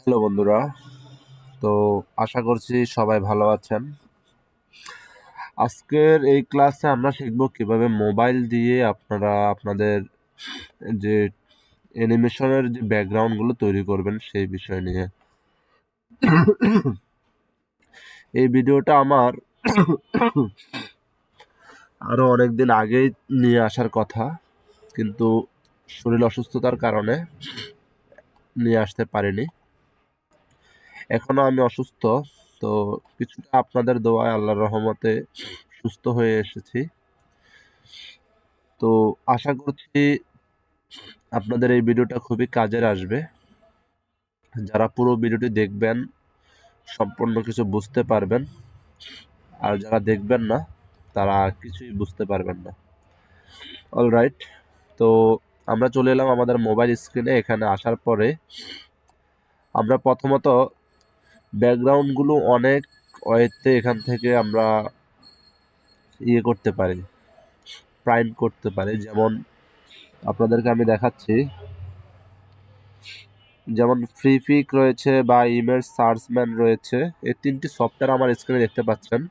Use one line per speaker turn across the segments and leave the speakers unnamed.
Hello বন্ধুরা। তো আশা করছি সবাই ভালো আছেন। আজকের এই ক্লাসে আমরা শিখব কিভাবে মোবাইল দিয়ে আপনারা আপনাদের যে অ্যানিমেশনের যে ব্যাকগ্রাউন্ডগুলো তৈরি করবেন সেই বিষয় নিয়ে। এই ভিডিওটা আমার আরো অনেকদিন আগেই নিয়ে আসার কথা, কিন্তু শরীর অসুস্থতার কারণে নিয়ে আসতে পারিনি। এখনো আমি অসুস্থ, তো কিছুটা আপনাদের দোয়ায় আল্লাহর রহমতে সুস্থ হয়ে এসেছি। তো আশা করছি আপনাদের এই ভিডিওটা খুবই কাজের আসবে। যারা পুরো ভিডিওটি দেখবেন সম্পূর্ণ কিছু বুঝতে পারবেন, আর যারা দেখবেন না তারা কিছুই বুঝতে পারবেন না। অলরাইট, তো আমরা চলে এলাম আমাদের মোবাইল স্ক্রিনে। এখানে আসার পরে আমরা প্রথমত ব্যাকগ্রাউন্ডগুলো অনেক ওয়েতে এখান থেকে আমরা করতে পারি, প্রাইম করতে পারি। যেমন আপনাদেরকে আমি দেখাচ্ছি, যেমন ফ্রিপিক রয়েছে বা ইমেজ সার্চম্যান রয়েছে। এই তিনটি সফটওয়্যার আমার স্ক্রিনে দেখতে পাচ্ছেন।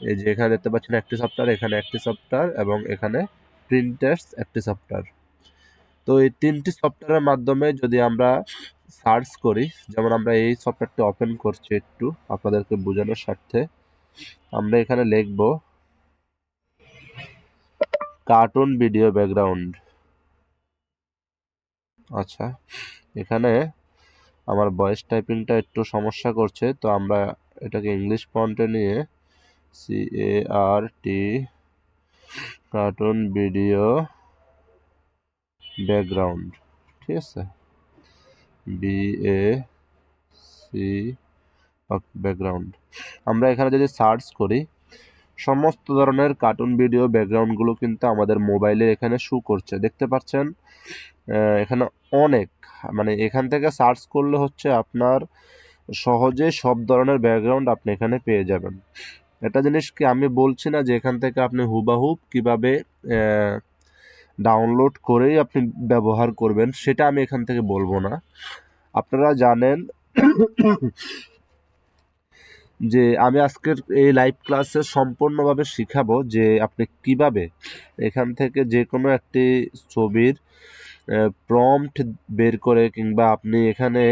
এই যে এখানে দেখতে পাচ্ছেন একটি সফটওয়্যার, এখানে একটি সফটওয়্যার এবং এখানে প্রিন্টার্স একটি সফটওয়্যার। তো এই তিনটি সফটওয়্যারের মাধ্যমে যদি আমরা সার্চ করি, যেমন আমরা এই সফটওয়্যারটি ওপেন করছি একটু আপনাদেরকে বোঝানোর স্বার্থে। আমরা এখানে লিখব কার্টুন ভিডিও ব্যাকগ্রাউন্ড। আচ্ছা, এখানে আমার ভয়েস টাইপিংটা একটু সমস্যা করছে, তো আমরা এটাকে ইংলিশ ফন্টে নিয়ে CART কার্টুন ভিডিও ব্যাকগ্রাউন্ড, ঠিক আছে, BAC ব্যাকগ্রাউন্ড। আমরা এখানে যদি সার্চ করি, সমস্ত ধরনের কার্টুন ভিডিও ব্যাকগ্রাউন্ডগুলো কিন্তু আমাদের মোবাইলে এখানে শো করছে, দেখতে পাচ্ছেন। এখানে অনেক, মানে এখান থেকে সার্চ করলে হচ্ছে আপনার সহজে সব ধরনের ব্যাকগ্রাউন্ড আপনি এখানে পেয়ে যাবেন। একটা জিনিস কি, আমি বলছি না যে এখান থেকে আপনি হুবাহুব কিভাবে ডাউনলোড করেই আপনি ব্যবহার করবেন, সেটা আমি এখান থেকে বলবো না। আপনারা জানেন যে আমি আজকের এই লাইভ ক্লাসে সম্পূর্ণভাবে শিখাবো যে আপনি কিভাবে এখান থেকে যে কোনো একটি ছবির প্রম্পট বের করে, কিংবা আপনি এখানে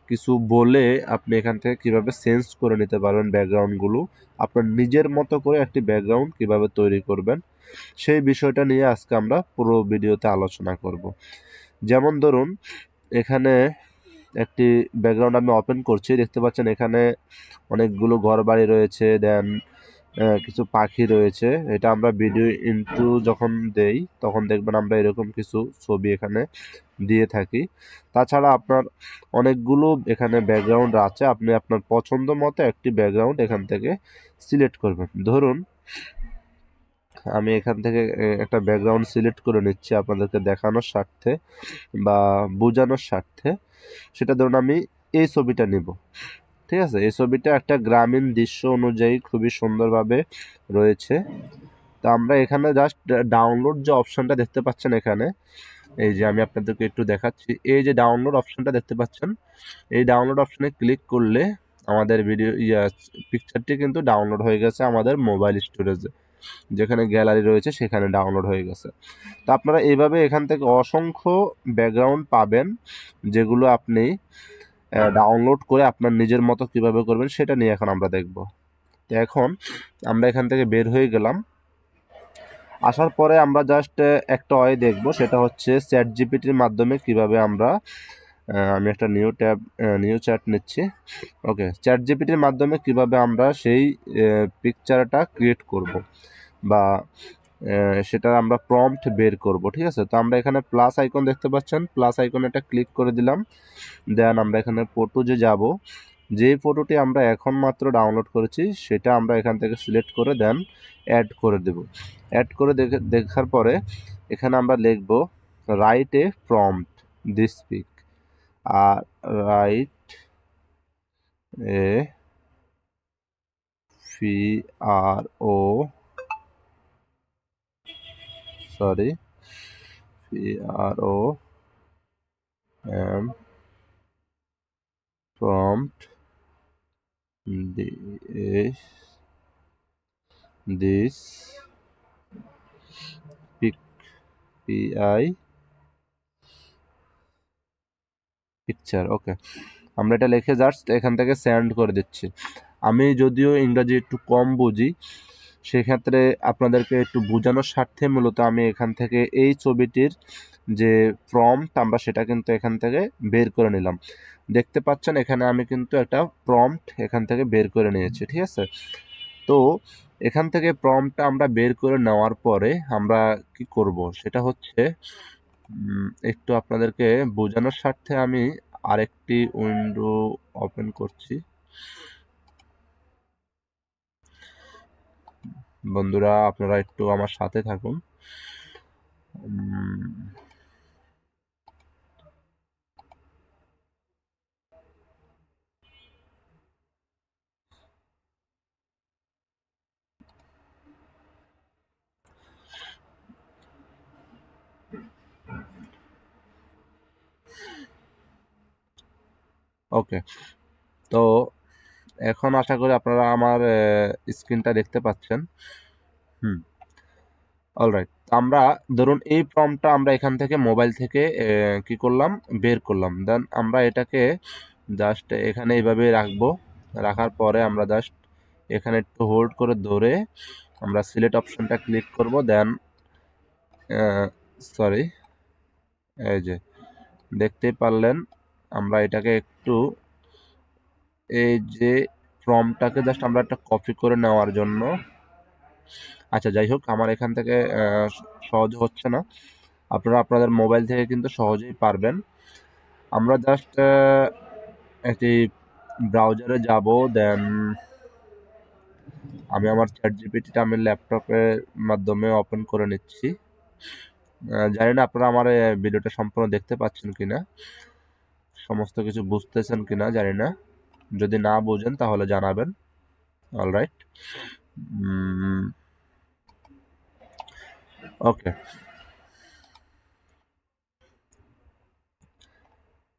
কিছু বলে আপনি এখান থেকে কিভাবে চেঞ্জ করে নিতে পারবেন ব্যাকগ্রাউন্ডগুলো, আপনার নিজের মতো করে একটি ব্যাকগ্রাউন্ড কিভাবে তৈরি করবেন, সেই বিষয়টা নিয়ে আজকে আমরা পুরো ভিডিওতে আলোচনা করব। যেমন ধরুন, এখানে একটি ব্যাকগ্রাউন্ড আমি ওপেন করছি, দেখতে পাচ্ছেন এখানে অনেকগুলো ঘরবাড়ি রয়েছে, দেন কিছু পাখি রয়েছে। এটা আমরা ভিডিও ইনটু যখন দেই তখন দেখবেন আমরা এরকম কিছু ছবি এখানে দিয়ে থাকি। তাছাড়া আপনার অনেকগুলো এখানে ব্যাকগ্রাউন্ড আছে, আপনি আপনার পছন্দ মতো একটি ব্যাকগ্রাউন্ড এখান থেকে সিলেক্ট করবেন। ধরুন আমি এখান থেকে একটা ব্যাকগ্রাউন্ড সিলেক্ট করে নিচ্ছি আপনাদেরকে দেখানোর স্বার্থে বা বোঝানোর স্বার্থে। সেটা ধরুন আমি এই ছবিটা নিব, ঠিক আছে। এই ছবিটা একটা গ্রামীণ দৃশ্য অনুযায়ী খুবই সুন্দরভাবে রয়েছে। তো আমরা এখানে জাস্ট ডাউনলোড যে অপশনটা দেখতে পাচ্ছেন এখানে, এই যে আমি আপনাদেরকে একটু দেখাচ্ছি, এই যে ডাউনলোড অপশনটা দেখতে পাচ্ছেন, এই ডাউনলোড অপশনে ক্লিক করলে আমাদের ভিডিও পিকচারটি কিন্তু ডাউনলোড হয়ে গেছে আমাদের মোবাইল স্টোরেজে, যেখানে গ্যালারি রয়েছে সেখানে ডাউনলোড হয়ে গেছে। তো আপনারা এইভাবে এখান থেকে অসংখ্য ব্যাকগ্রাউন্ড পাবেন, যেগুলো আপনি ডাউনলোড করে আপনার নিজের মতো কিভাবে করবেন সেটা নিয়ে এখন আমরা দেখব। তো এখন আমরা এখান থেকে বের হয়ে গেলাম। আসার পরে আমরা জাস্ট একটা ওয়ে দেখব, সেটা হচ্ছে চ্যাট জিপিটির মাধ্যমে কিভাবে আমরা আমি একটা নিউ চ্যাট নিচ্ছি। ওকে, চ্যাট জিপিটির মাধ্যমে কিভাবে আমরা সেই পিকচারটা ক্রিয়েট করব বা সেটা আমরা প্রম্পট বের করব, ঠিক আছে। তো আমরা এখানে প্লাস আইকন দেখতে পাচ্ছেন, প্লাস আইকনে একটা ক্লিক করে দিলাম। দেন আমরা এখানে ফটোজে যাব, যে ফটোটি আমরা এখন মাত্র ডাউনলোড করেছি সেটা আমরা এখান থেকে সিলেক্ট করে দেন অ্যাড করে দেব। অ্যাড করে দেখার পরে এখানে আমরা লিখব write a prompt this pic, আর write a PRO sorry PROM prompt this pi picture. Okay, আমরা এটা লিখে জাস্ট এখান থেকে সেন্ড করে দিচ্ছি। আমি যদিও ইংরাজি একটু কম বুঝি, সেক্ষেত্রে আপনাদেরকে একটু বোঝানোর স্বার্থে মূলত আমি এখান থেকে এই ছবিটির যে প্রম্পট আমরা সেটা কিন্তু এখান থেকে বের করে নিলাম। দেখতে পাচ্ছেন এখানে আমি কিন্তু একটা প্রম্পট এখান থেকে বের করে নিয়েছি, ঠিক আছে। তো এখান থেকে প্রম্পটটা আমরা বের করে নেওয়ার পরে আমরা কি করব সেটা হচ্ছে একটু আপনাদেরকে বোঝানোর স্বার্থে আমি আরেকটি উইন্ডো ওপেন করছি। বন্ধুরা আপনারা একটু আমার সাথে থাকুন। ওকে, তো এখন আশা করি আপনারা আমার স্ক্রিনটা দেখতে পাচ্ছেন। অলরাইট, আমরা ধরুন এই প্রম্পটটা আমরা এখান থেকে মোবাইল থেকে কি করলাম, বের করলাম। দেন আমরা এটাকে জাস্ট এখানে এইভাবে রাখবো। রাখার পরে আমরা জাস্ট এখানে একটু হোল্ড করে ধরে আমরা সিলেক্ট অপশনটা ক্লিক করব। দেন সরি, এই যে দেখতেই পারলেন, আমরা এটাকে একটু এই যে প্রম্পটটাকে জাস্ট আমরা একটা কপি করে নেওয়ার জন্য, আচ্ছা যাই হোক, আমার এখান থেকে সহজ হচ্ছে না, আপনারা আপনাদের মোবাইল থেকে কিন্তু সহজেই পারবেন। আমরা জাস্ট একটি ব্রাউজারে যাব। দেন আমি আমার চ্যাট জিপিটিটা আমি ল্যাপটপের মাধ্যমে ওপেন করে নিচ্ছি। জানি না আপনারা আমার ভিডিওটা সম্পূর্ণ দেখতে পাচ্ছেন কিনা, সমস্ত কিছু বুঝতেছেন কিনা জানি না। যদি না বুঝেন তাহলে জানাবেন। অলরাইট, ওকে,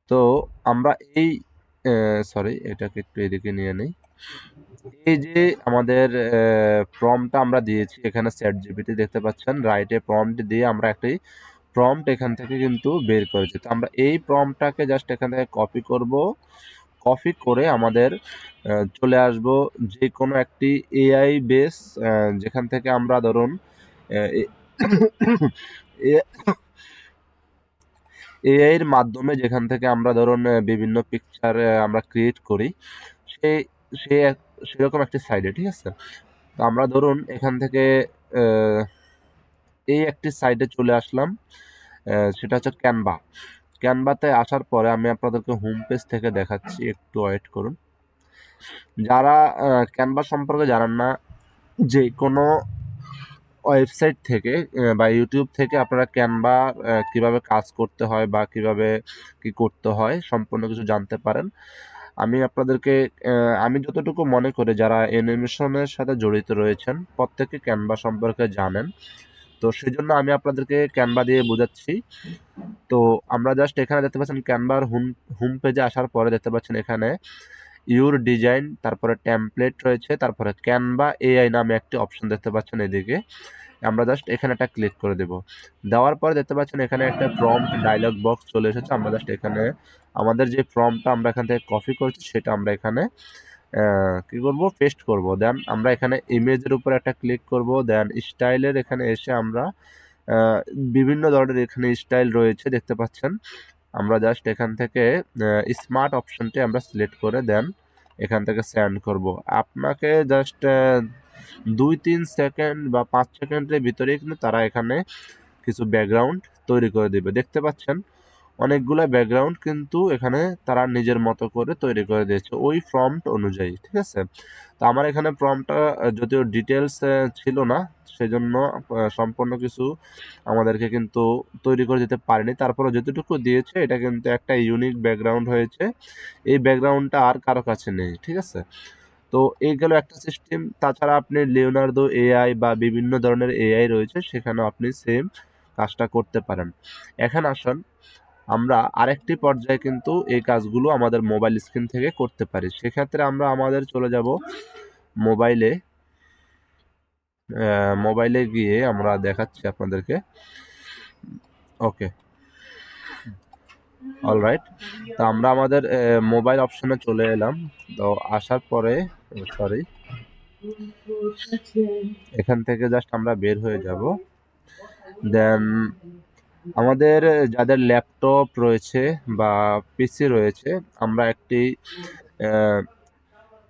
তো আমরা এই সরি, এটাকে একটু এদিকে নিয়ে নেই। এই যে আমাদের প্রম্পটটা আমরা দিয়েছি এখানে চ্যাট জিপিটি দেখতে পাচ্ছেন, রাইটে প্রম্পট দিয়ে আমরা একটি প্রম্পট এখান থেকে কিন্তু বের করেছি। তো আমরা এই প্রম্পটটাকে জাস্ট এখান থেকে কপি করব। কপি করে আমাদের চলে আসব যে কোনো একটি এআই বেস, যেখান থেকে আমরা ধরুন এআই এর মাধ্যমে যেখান থেকে আমরা ধরুন বিভিন্ন পিকচার আমরা ক্রিয়েট করি, সে সে সেরকম একটি সাইডে, ঠিক আছে। তো আমরা ধরুন এখান থেকে এই একটি সাইডে চলে আসলাম, সেটা হচ্ছে ক্যানভা। ক্যানভাতে আসার পরে আমি আপনাদেরকে হোম পেজ থেকে দেখাচ্ছি, একটু ওয়েট করুন। যারা ক্যানভা সম্পর্কে জানেন না, যে কোনো ওয়েবসাইট থেকে বা ইউটিউব থেকে আপনারা ক্যানভা কিভাবে কাজ করতে হয় বা কিভাবে কি করতে হয় সম্পূর্ণ কিছু জানতে পারেন। আমি আপনাদেরকে আমি যতটুকু মনে করি যারা অ্যানিমেশনের সাথে জড়িত রয়েছেন প্রত্যেকে ক্যানভা সম্পর্কে জানেন, তো সেই জন্য আমি আপনাদেরকে ক্যানভা দিয়ে বোঝাচ্ছি। তো আমরা জাস্ট এখানে দেখতে পাচ্ছেন ক্যানভার হোম পেজে আসার পরে দেখতে পাচ্ছেন এখানে ইউর ডিজাইন, তারপরে টেমপ্লেট রয়েছে, তারপরে ক্যানভা এআই নামে একটি অপশন দেখতে পাচ্ছেন এদিকে। আমরা জাস্ট এখানে একটা ক্লিক করে দেব। দেওয়ার পরে দেখতে পাচ্ছেন এখানে একটা প্রম্পট ডায়লগ বক্স চলে এসেছে। আমরা জাস্ট এখানে আমাদের যে প্রম্পটটা আমরা এখান থেকে কপি করেছি সেটা আমরা এখানে কি করব, পেস্ট করব। দেন আমরা এখানে ইমেজের উপর একটা ক্লিক করব। দেন স্টাইলের এখানে এসে আমরা বিভিন্ন ধরনের এখানে স্টাইল রয়েছে দেখতে পাচ্ছেন। আমরা জাস্ট এখান থেকে স্মার্ট অপশনটি আমরা সিলেক্ট করে দেন এখান থেকে সেন্ড করব। আপনাকে জাস্ট 2-3 সেকেন্ড বা 5 সেকেন্ডের ভিতরেই কিন্তু তারা এখানে কিছু ব্যাকগ্রাউন্ড তৈরি করে দেবে। দেখতে পাচ্ছেন অনেকগুলো ব্যাকগ্রাউন্ড কিন্তু এখানে তারা নিজের মতো করে তৈরি করে দিয়েছে ওই প্রম্পট অনুযায়ী, ঠিক আছে। তো আমার এখানে প্রম্পটটা যদিও ডিটেলস ছিল না, সেজন্য সম্পূর্ণ কিছু আমাদেরকে কিন্তু তৈরি করে দিতে পারেনি। তারপরে যতটুকু দিয়েছে এটা কিন্তু একটা ইউনিক ব্যাকগ্রাউন্ড হয়েছে। এই ব্যাকগ্রাউন্ডটা আর কারো কাছে নেই, ঠিক আছে। তো এই গেল একটা সিস্টেম। তাছাড়া আপনি লিওনার্দো এআই বা বিভিন্ন ধরনের এআই রয়েছে, সেখানেও আপনি সেম কাজটা করতে পারেন। এখন আসুন আমরা আরেকটি পর্যায়ে কিন্তু এই কাজগুলো আমাদের মোবাইল স্ক্রিন থেকে করতে পারি। সেক্ষেত্রে আমরা আমাদের চলে যাব মোবাইলে। মোবাইলে গিয়ে আমরা দেখাচ্ছি আপনাদেরকে। ওকে, অলরাইট। তো আমরা আমাদের মোবাইল অপশনে চলে এলাম। তো আসার পরে সরি, এখান থেকে জাস্ট আমরা বের হয়ে যাব। দেন আমাদের যাদের ল্যাপটপ রয়েছে বা পিসি রয়েছে, আমরা একটি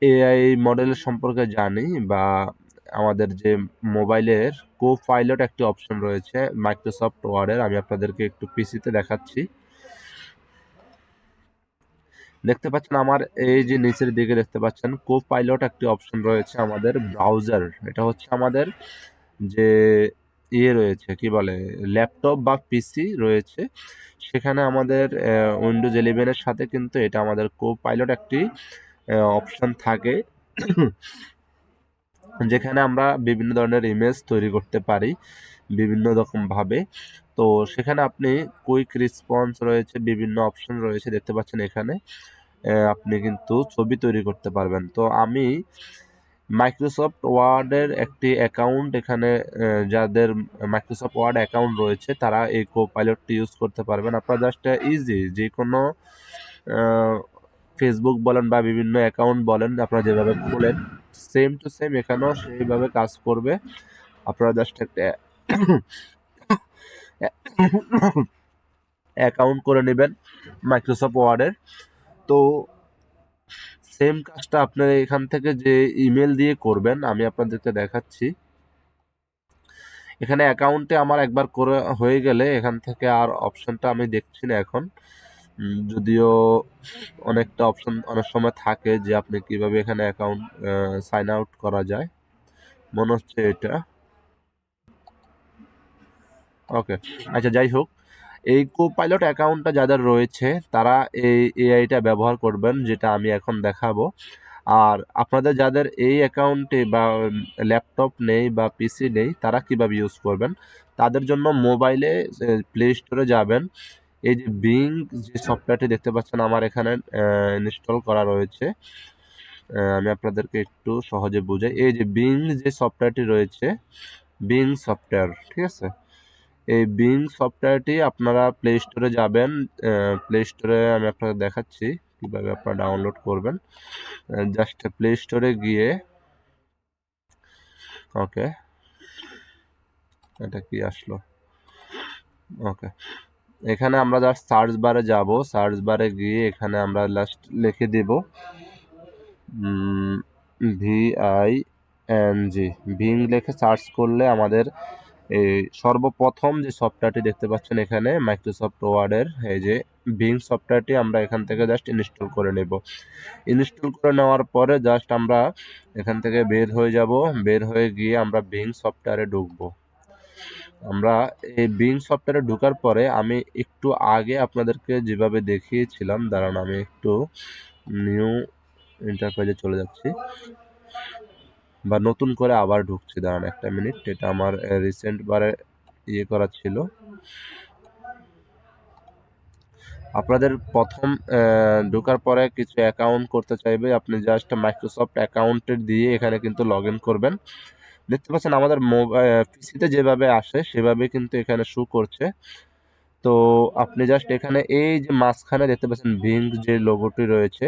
এআই মডেল সম্পর্কে জানি, বা আমাদের যে মোবাইলের কো-পাইলট একটি অপশন রয়েছে মাইক্রোসফট ওয়ার্ডের, আমি আপনাদেরকে একটু পিসিতে দেখাচ্ছি। দেখতে পাচ্ছেন আমার এই যে নিচের দিকে দেখতে পাচ্ছেন কো-পাইলট একটি অপশন রয়েছে আমাদের ব্রাউজার। এটা হচ্ছে আমাদের যে ইয়ে রয়েছে, কি বলে, ল্যাপটপ বা পিসি রয়েছে, সেখানে আমাদের উইন্ডোজ 11-এর সাথে কিন্তু এটা আমাদের কো-পাইলট একটি অপশন থাকে, যেখানে আমরা বিভিন্ন ধরনের ইমেজ তৈরি করতে পারি বিভিন্ন রকমভাবে। তো সেখানে আপনি কুইক রেসপন্স রয়েছে, বিভিন্ন অপশন রয়েছে, দেখতে পাচ্ছেন এখানে আপনি কিন্তু ছবি তৈরি করতে পারবেন। তো আমি মাইক্রোসফট ওয়ার্ডের একটি অ্যাকাউন্ট এখানে, যাদের মাইক্রোসফট ওয়ার্ড অ্যাকাউন্ট রয়েছে তারা এই কো-পাইলটটি ইউজ করতে পারবেন। আপনারা জাস্ট ইজি যে কোনো ফেসবুক বলেন বা বিভিন্ন অ্যাকাউন্ট বলেন, আপনারা যেভাবে খোলেন সেম টু সেম এখানেও সেইভাবে কাজ করবে। আপনারা জাস্ট একটা অ্যাকাউন্ট করে নেবেন মাইক্রোসফট ওয়ার্ডের। তো সেম কাজটা আপনারা এখান থেকে যে ইমেল দিয়ে করবেন আমি আপনাদেরকে দেখাচ্ছি। এখানে অ্যাকাউন্টে আমার একবার করে হয়ে গেলে এখান থেকে আর অপশনটা আমি দেখছি না এখন, যদিও অনেকটা অপশন অনেক সময় থাকে যে আপনি কিভাবে এখানে অ্যাকাউন্ট সাইন আউট করা যায়, মনে হচ্ছে এটা। ওকে, আচ্ছা, যাই হোক, এই কো-পাইলট অ্যাকাউন্টটা যাদের রয়েছে তারা এই এআইটা ব্যবহার করবেন, যেটা আমি এখন দেখাবো। আর আপনাদের যাদের এই অ্যাকাউন্টে বা ল্যাপটপ নেই বা পিসি নেই, তারা কিভাবে ইউজ করবেন, তাদের জন্য মোবাইলে প্লে স্টোরে যাবেন। এই যে বিং যে সফটওয়্যারটি দেখতে পাচ্ছেন আমার এখানে ইনস্টল করা রয়েছে, আমি আপনাদেরকে একটু সহজে বুঝাই। এই যে বিং যে সফটওয়্যারটি রয়েছে, বিং সফটওয়্যার, ঠিক আছে, এই বিং সফটওয়্যারটি আপনারা প্লে স্টোরে যাবেন। প্লে স্টোরে আমি আপনাদের দেখাচ্ছি কিভাবে আপনারা ডাউনলোড করবেন। জাস্ট প্লে স্টোরে গিয়ে, ওকে, এটা কি আসলো, ওকে, এখানে আমরা জাস্ট সার্চ বারে যাব। সার্চ বারে গিয়ে এখানে আমরা লাস্ট লিখে দেব VING, ভিং লিখে সার্চ করলে আমাদের এই সর্বপ্রথম যে সফটওয়্যারটি দেখতে পাচ্ছেন এখানে মাইক্রোসফট ওয়ার্ডের এই যে ভিং সফটওয়্যারটি আমরা এখান থেকে জাস্ট ইনস্টল করে নেব। ইনস্টল করে নেওয়ার পরে জাস্ট আমরা এখান থেকে বের হয়ে যাব। বের হয়ে গিয়ে আমরা ভিং সফটওয়্যারে ঢুকবো। আমরা এই বিং সফটওয়্যারে ঢোকার পরে আমি একটু আগে আপনাদেরকে যেভাবে দেখিয়েছিলাম, দাঁড়ান আমি একটু নিউ ইন্টারফেসে চলে যাচ্ছি বা নতুন করে আবার ঢুকছি, দাঁড়ান একটা মিনিট, এটা আমার রিসেন্ট বারে ইয়ে করা ছিল। আপনাদের প্রথম ঢোকার পরে কিছু অ্যাকাউন্ট করতে চাইবে, আপনি জাস্ট মাইক্রোসফট অ্যাকাউন্টের দিয়ে এখানে কিন্তু লগ ইন করবেন। দেখতে পাচ্ছেন আমাদের পিসিতে যেভাবে আসে সেভাবে কিন্তু এখানে শো করছে। তো আপনি জাস্ট এখানে এই যে মাঝখানে দেখতে পাচ্ছেন ভিং যে লোগোটি রয়েছে,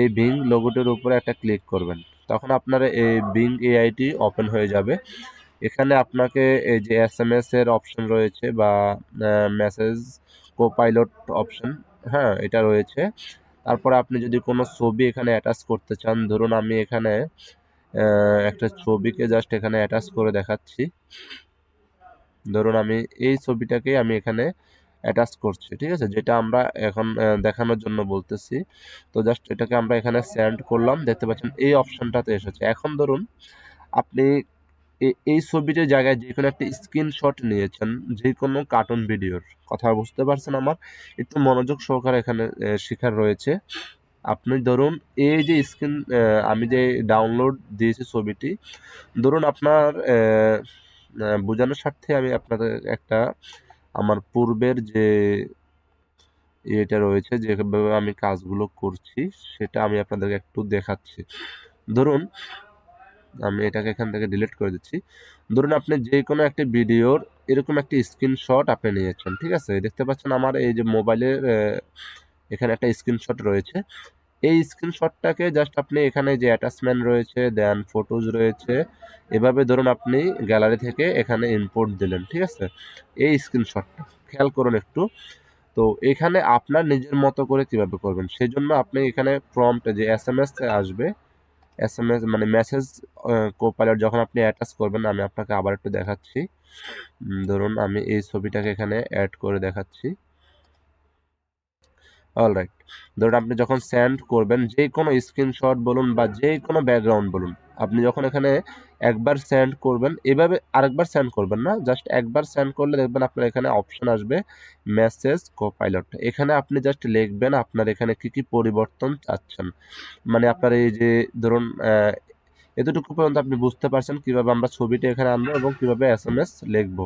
এই ভিং লোগোটির উপরে একটা ক্লিক করবেন, তখন আপনার এই ভিং এআইটি ওপেন হয়ে যাবে। এখানে আপনাকে এই যে SMS এর অপশন রয়েছে বা মেসেজ কো-পাইলট অপশন, হ্যাঁ, এটা রয়েছে। তারপরে আপনি যদি কোনো ছবি এখানে অ্যাটাচ করতে চান, ধরুন আমি এখানে একটা ছবিকে জাস্ট এখানে অ্যাটাচ করে দেখাচ্ছি। ধরুন আমি এই ছবিটাকে আমি এখানে অ্যাটাচ করছি, ঠিক আছে, যেটা আমরা এখন দেখানোর জন্য বলতেছি। তো জাস্ট এটাকে আমরা এখানে সেন্ড করলাম, দেখতে পাচ্ছেন এই অপশনটাতে এসেছে। এখন ধরুন আপনি এই ছবিটির জায়গায় যে কোনো একটা স্ক্রিনশট নিয়েছেন যে কোনো কার্টুন ভিডিওর, কথা বুঝতে পারছেন আমার? একটু মনোযোগ সহকারে এখানে শেখার রয়েছে। আপনি ধরুন এই যে আমি যে ডাউনলোড দিয়েছি ছবিটি, ধরুন আপনার বোঝানোর স্বার্থে আমি আপনাদের একটা আমার পূর্বের যে এটা রয়েছে, যেভাবে আমি কাজগুলো করছি সেটা আমি আপনাদেরকে একটু দেখাচ্ছি। ধরুন আমি এটাকে এখান থেকে ডিলিট করে দিচ্ছি। ধরুন আপনি যে কোনো একটি ভিডিওর এরকম একটি স্ক্রিনশট আপনি নিয়েছেন, ঠিক আছে? দেখতে পাচ্ছেন আমার এই যে মোবাইলের এখানে একটা স্ক্রিনশট রয়েছে। এই স্ক্রিনশটটাকে জাস্ট আপনি এখানে যে অ্যাটাচমেন্ট রয়েছে, দেন ফটোজ রয়েছে, এভাবে ধরুন আপনি গ্যালারি থেকে এখানে ইম্পোর্ট দিলেন, ঠিক আছে? এই স্ক্রিনশটটা খেয়াল করুন একটু। তো এখানে আপনার নিজের মতো করে কিভাবে করবেন, সেজন্য আপনি এখানে প্রম্পট যে এসএমএস আসবে, এসএমএস মানে মেসেজ কোপাইলট যখন আপনি অ্যাটাচ করবেন, আমি আপনাকে আবার একটু দেখাচ্ছি। ধরুন আমি এই ছবিটাকে এখানে অ্যাড করে দেখাচ্ছি। অলরাইট, ধরুন আপনি যখন সেন্ড করবেন যে কোনো স্ক্রিনশট বলুন বা যে কোনো ব্যাকগ্রাউন্ড বলুন, আপনি যখন এখানে একবার সেন্ড করবেন, এভাবে আরেকবার সেন্ড করবেন না, জাস্ট একবার সেন্ড করলে দেখবেন আপনার এখানে অপশন আসবে মেসেজ কোপাইলট। এখানে আপনি জাস্ট লিখবেন আপনার এখানে কি কি পরিবর্তন চাচ্ছেন, মানে আপনার এই যে ধরুন এতটুকু পর্যন্ত আপনি বুঝতে পারছেন কিভাবে আমরা ছবিটা এখানে আনবো এবং কিভাবে এসএমএস লিখবো।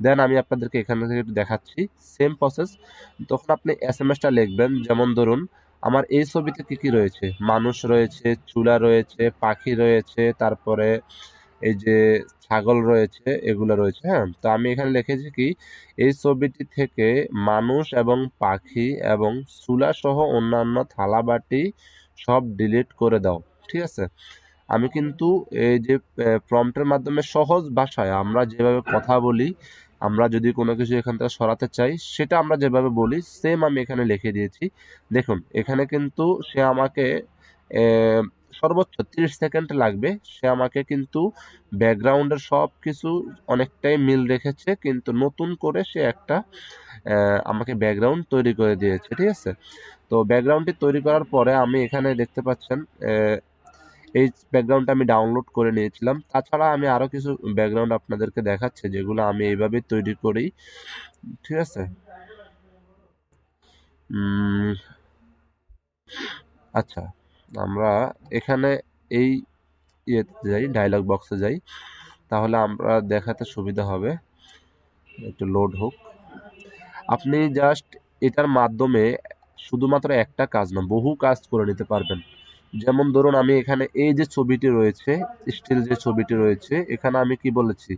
দেন আমি আপনাদেরকে এখান থেকে একটু দেখাচ্ছি সেম প্রসেস। তখন আপনি এসএমএসটা লিখবেন, যেমন ধরুন আমার এই ছবিতে কি কি রয়েছে, মানুষ রয়েছে, চূড়া রয়েছে, পাখি রয়েছে, তারপরে এই যে ছাগল রয়েছে, এগুলো রয়েছে। হ্যাঁ, তো আমি এখানে লিখেছি কি এই ছবিটি থেকে মানুষ এবং পাখি এবং চূড়া সহ অন্যান্য থালাবাটি সব ডিলিট করে দাও, ঠিক আছে? আমি কিন্তু এই যে প্রম্পটের মাধ্যমে সহজ ভাষায় আমরা যেভাবে কথা বলি, আমরা যদি কোনো কিছু এখান থেকে সরাতে চাই সেটা আমরা যেভাবে বলি সেম আমি এখানে লিখে দিয়েছি। দেখুন এখানে কিন্তু সে আমাকে সর্বোচ্চ 30 সেকেন্ড লাগবে, সে আমাকে কিন্তু ব্যাকগ্রাউন্ডের সব কিছু অনেকটাই মিল রেখেছে, কিন্তু নতুন করে সে একটা আমাকে ব্যাকগ্রাউন্ড তৈরি করে দিয়েছে, ঠিক আছে? তো ব্যাকগ্রাউন্ডটি তৈরি করার পরে আমি এখানে দেখতে পাচ্ছেন এই ব্যাকগ্রাউন্ডটা আমি ডাউনলোড করে নিয়েছিলাম। তাছাড়া আমি আরও কিছু ব্যাকগ্রাউন্ড আপনাদেরকে দেখাচ্ছি যেগুলো আমি এইভাবে তৈরি করি, ঠিক আছে? উম, আচ্ছা, আমরা এখানে এই ইয়েতে যাই, ডায়লগ বক্সে যাই, তাহলে আমরা দেখাতে সুবিধা হবে। একটু লোড হোক। আপনি জাস্ট এটার মাধ্যমে শুধুমাত্র একটা কাজ না, বহু কাজ করে নিতে পারবেন। যেমন ধরুন আমি এখানে এই যে ছবিটি রয়েছে, স্টিল যে ছবিটি রয়েছে, এখানে আমি কি বলেছি,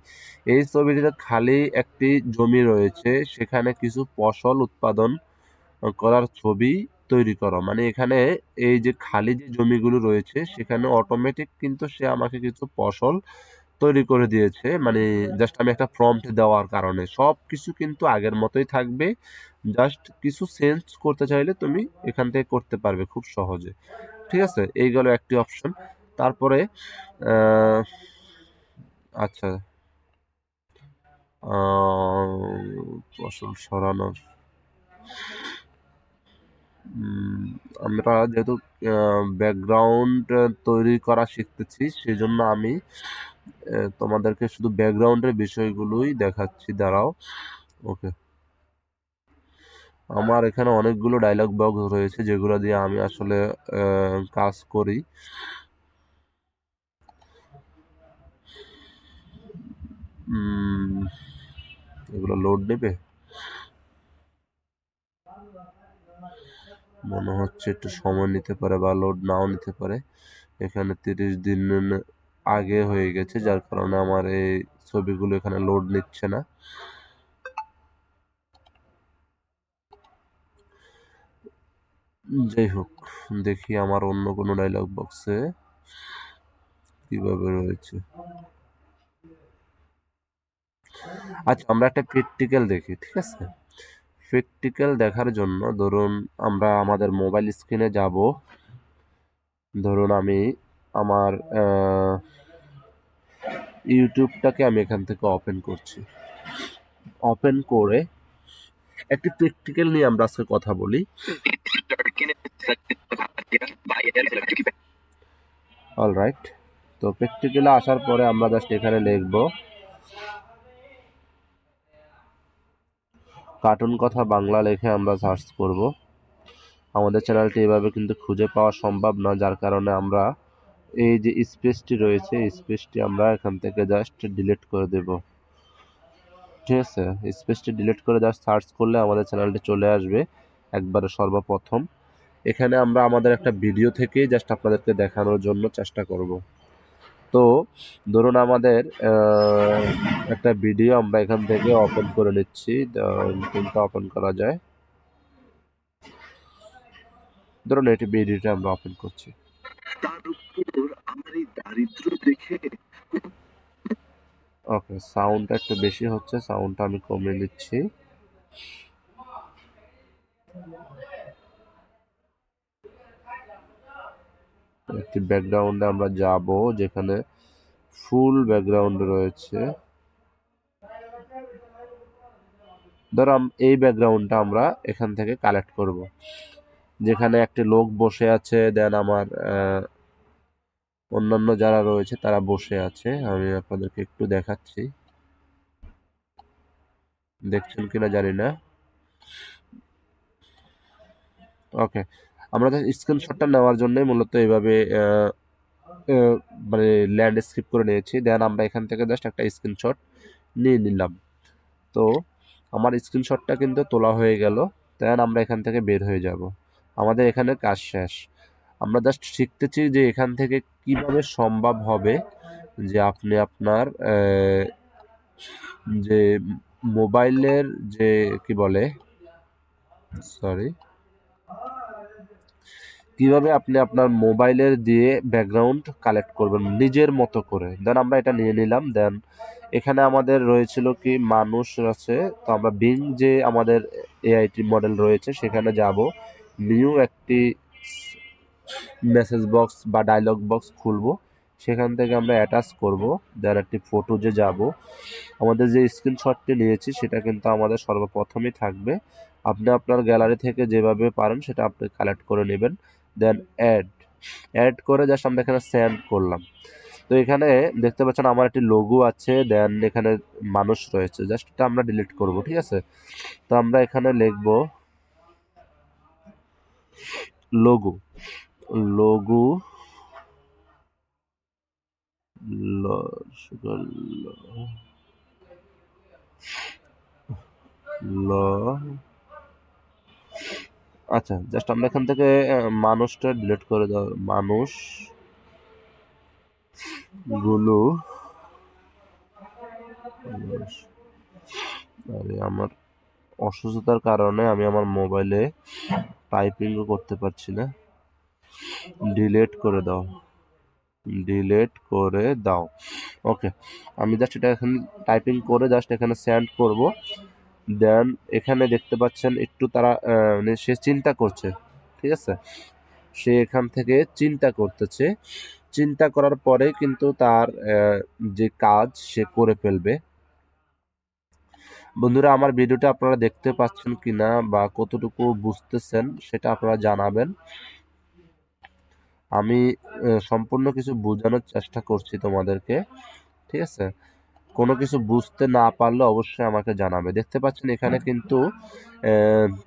এই ছবিটিতে খালি একটি জমি রয়েছে, সেখানে কিছু ফসল উৎপাদন করার ছবি তৈরি করো, মানে এখানে এই যে খালি যে জমিগুলো রয়েছে সেখানে অটোমেটিক কিন্তু সে আমাকে কিছু ফসল তৈরি করে দিয়েছে, মানে জাস্ট আমি একটা প্রম্পট দেওয়ার কারণে সব কিছু কিন্তু আগের মতোই থাকবে। জাস্ট কিছু চেঞ্জ করতে চাইলে তুমি এখান থেকে করতে পারবে খুব সহজে, ঠিক আছে? এই গেল একটি অপশন। তারপরে আহ, আচ্ছা, ফসল সরানো, উম, আমরা যেহেতু ব্যাকগ্রাউন্ড তৈরি করা শিখতেছি, সেজন্য আমি তোমাদেরকে শুধু ব্যাকগ্রাউন্ডের বিষয়গুলোই দেখাচ্ছি, দাঁড়াও। ওকে, আমার এখানে অনেকগুলো ডায়লগ বক্স রয়েছে যেগুলো দিয়ে আমি আসলে কাজ করি। এগুলো লোড নেবে মনে হচ্ছে, একটু সময় নিতে পারে বা লোড নাও নিতে পারে। এখানে 30 দিন আগে হয়ে গেছে, যার কারণে আমার এই ছবিগুলো এখানে লোড নিচ্ছে না। যাই হোক, দেখি আমার অন্য কোনো ডায়লগ বক্সে কিভাবে রয়েছে। আচ্ছা, আমরা একটা প্র্যাকটিক্যাল দেখি, ঠিক আছে? প্র্যাকটিক্যাল দেখার জন্য ধরুন আমরা আমাদের মোবাইল স্ক্রিনে যাব। ধরুন আমি আমার ইউটিউবটাকে আমি এখান থেকে ওপেন করছি। ওপেন করে একটি প্র্যাকটিক্যাল নিয়ে আমরা আজকে কথা বলি। অলরাইট, তো প্র্যাকটিক্যালে আসার পরে আমরা জাস্ট এখানে লিখব কার্টুন কথা বাংলা, লিখে আমরা সার্চ করব। আমাদের চ্যানেলটি এভাবে কিন্তু খুঁজে পাওয়া সম্ভব না, যার কারণে আমরা এই যে স্পেসটি রয়েছে, স্পেসটি আমরা এখান থেকে জাস্ট ডিলিট করে দেব, ঠিক আছে? স্পেসটি ডিলিট করে জাস্ট সার্চ করলে আমাদের চ্যানেলটি চলে আসবে। একবারে সর্বপ্রথম। এখানে আমরা আমাদের একটা ভিডিও থেকেই জাস্ট আপনাদেরকে দেখানোর জন্য চেষ্টা করব। তো ধরুন আমাদের একটা ভিডিও আমরা এখান থেকে ওপেন করে নিচ্ছি, কোনটা ওপেন করা যায়, ধরুন এটি ভিডিওটা আমরা ওপেন করছি। ওকে, সাউন্ডটা একটু বেশি হচ্ছে, সাউন্ডটা আমি কমিয়ে নিচ্ছি। একটি ব্যাকগ্রাউন্ডে আমরা যাব, যেখানে ফুল ব্যাকগ্রাউন্ড রয়েছে। ধরো এই ব্যাকগ্রাউন্ডটা আমরা এখান থেকে কালেক্ট করব, যেখানে একটি লোক বসে আছে, দেন আমার অন্যান্য যারা রয়েছে তারা বসে আছে। আমি আপনাদেরকে একটু দেখাচ্ছি, দেখছেন কিনা জানি না। ওকে, আমরা স্ক্রিনশটটা নেওয়ার জন্য মূলত এইভাবে মানে ল্যান্ডস্কেপ করে নিয়েছি। দেন আমরা এখান থেকে জাস্ট একটা স্ক্রিনশট নিয়ে নিলাম। তো আমার স্ক্রিনশটটা কিন্তু তোলা হয়ে গেল। দেন আমরা এখান থেকে বের হয়ে যাব, আমাদের এখানে কাজ শেষ। আমরা জাস্ট শিখতেছি যে এখান থেকে কিভাবে সম্ভব হবে যে আপনি আপনার যে মোবাইলের যে কি বলে, সরি, কিভাবে আপনি আপনার মোবাইলের দিয়ে ব্যাকগ্রাউন্ড কালেক্ট করবেন নিজের মতো করে। দেন আমরা এটা নিয়ে নিলাম। দেন এখানে আমাদের রয়েছিল কি মানুষ আছে, তো আমরা বিং যে আমাদের এআইটি মডেল রয়েছে সেখানে যাব, নিউ একটি মেসেজ বক্স বা ডায়লগ বক্স খুলবো, সেখান থেকে আমরা অ্যাটাচ করব। দেন একটি ফটো যে যাব, আমাদের যে স্ক্রিনশটটি নিয়েছি সেটা কিন্তু আমাদের সর্বপ্রথমই থাকবে। আপনি আপনার গ্যালারি থেকে যেভাবে পারেন সেটা আপনি কালেক্ট করে নেবেন। দেন অ্যাড করে জাস্ট আমরা এখানে সেন্ড করলাম। তো এখানে দেখতে পাচ্ছেন আমার একটি লোগো আছে, দেন এখানে মানুষ রয়েছে, জাস্ট এটা আমরা ডিলিট করব, ঠিক আছে। তো আমরা এখানে লিখব লোগো, লোগো আচ্ছা, জাস্ট আমরা এখান থেকে মানুষটা ডিলিট করে দাও, মানুষ গুলো। আরে আমার অসুস্থতার কারণে আমি আমার মোবাইলে টাইপিংও করতে পারছি না। ডিলিট করে দাও, ডিলিট করে দাও। ওকে, আমি জাস্ট এটা এখানে টাইপিং করে জাস্ট এখানে সেন্ড করব। দেন এখানে দেখতে পাচ্ছেন একটু তারা মানে সে চিন্তা করছে, ঠিক আছে। সে এখান থেকে চিন্তা করতেছে, চিন্তা করার পরে কিন্তু তার যে কাজ সে করে ফেলবে। বন্ধুরা, আমার ভিডিওটা আপনারা দেখতে পাচ্ছেন কিনা বা কতটুকু বুঝতেছেন সেটা আপনারা জানাবেন। আমি সম্পূর্ণ কিছু বোঝানোর চেষ্টা করছি তোমাদেরকে, ঠিক আছে। কোনো কিছু বুঝতে না পারলে অবশ্যই আমাকে জানাবে। দেখতে পাচ্ছেন এখানে কিন্তু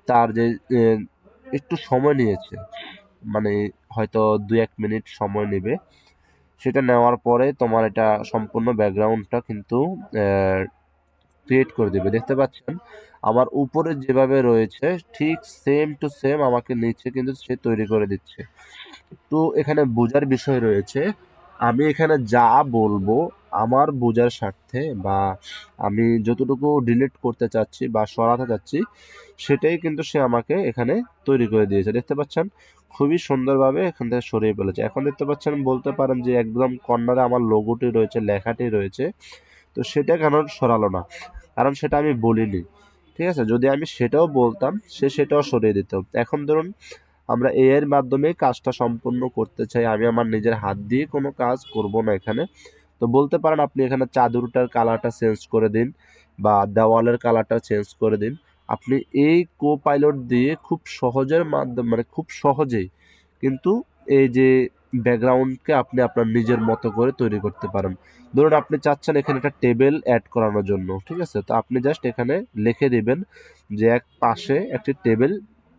তার যে একটু সময় নিয়েছে, মানে হয়তো 2-1 মিনিট সময় নেবে। সেটা নেওয়ার পরে তোমার এটা সম্পূর্ণ ব্যাকগ্রাউন্ডটা কিন্তু ক্রিয়েট করে দেবে। দেখতে পাচ্ছেন আমার উপরে যেভাবে রয়েছে ঠিক সেম টু সেম আমাকে নিচে কিন্তু সে তৈরি করে দিচ্ছে। তো এখানে বোঝার বিষয় রয়েছে, আমি এখানে যা বলবো আমার বোঝার স্বার্থে বা আমি যতটুকু ডিলিট করতে চাচ্ছি বা সরাতে চাচ্ছি সেটাই কিন্তু সে আমাকে এখানে তৈরি করে দিয়েছে। দেখতে পাচ্ছেন খুবই সুন্দরভাবে এখান থেকে সরিয়ে ফেলেছে। এখন দেখতে পাচ্ছেন বলতে পারেন যে একদম কর্নারে আমার লোগোটি রয়েছে, লেখাটি রয়েছে, তো সেটা কেন সরালো না, কারণ সেটা আমি বলিনি, ঠিক আছে। যদি আমি সেটাও বলতাম সে সেটাও সরিয়ে দিত। এখন ধরুন আমরা এআই এর মাধ্যমে কাজটা সম্পূর্ণ করতে চাই, আমি আমার নিজের হাত দিয়ে কোনো কাজ করব না এখানে। তো বলতে পারেন আপনি এখানে চাদরটার কালারটা চেঞ্জ করে দিন বা দেওয়ালের কালারটা চেঞ্জ করে দিন। আপনি এই কোপাইলট দিয়ে খুব সহজের মাধ্যমে মানে খুব সহজেই কিন্তু এই যে ব্যাকগ্রাউন্ডকে আপনি আপনার নিজের মতো করে তৈরি করতে পারেন। ধরুন আপনি চাচ্ছেন এখানে একটা টেবিল অ্যাড করানোর জন্য, ঠিক আছে। তো আপনি জাস্ট এখানে লিখে দিবেন যে এক পাশে একটি টেবিল